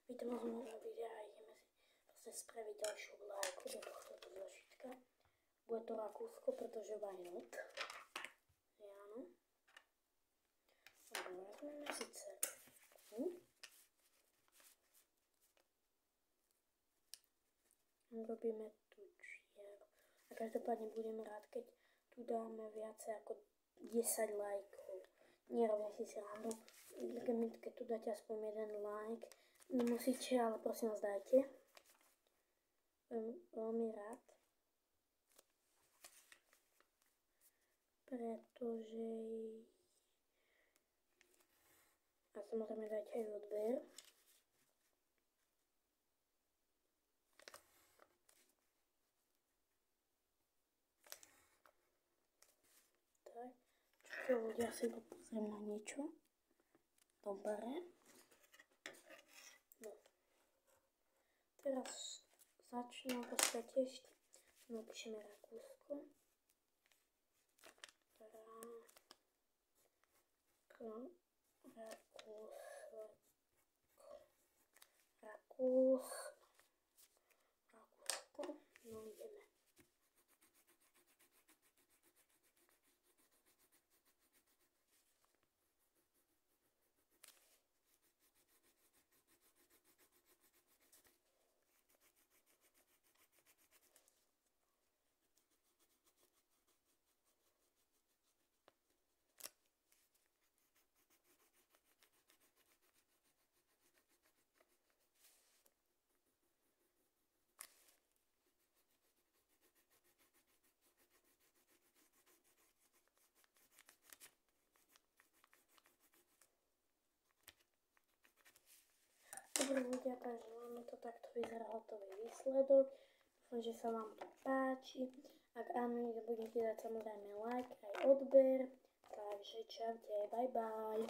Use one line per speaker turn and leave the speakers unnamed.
Ideme z môjho videa a ideme si proste spraviť ďalšiu vlajku do tohto zošitka. Bude to Rakúsko, pretože why not? Áno. Dobre, vezmeme si cerku. Robíme tu čiaru. A každopádne budem rád, keď tu dáme viacej ako 10 lajkov. Nerobím si srandu. Keď tu dáte aspoň jeden like, nemusíte, ale prosím vás dajte. Veľmi rád. Pretože a samozrejme dajte aj odber. Tak, čo ľudia si pozriem na niečo. Dobre. No. Teraz začnem v podstate ešte. Napíšeme Rakúsko. Rakúsko. No ideme. Dobre ľudia, takže máme to takto, vyzerá hotový výsledok. Dúfam, že sa vám to páči. Ak áno, budete dať samozrejme like aj odber. Takže čaute, bye bye.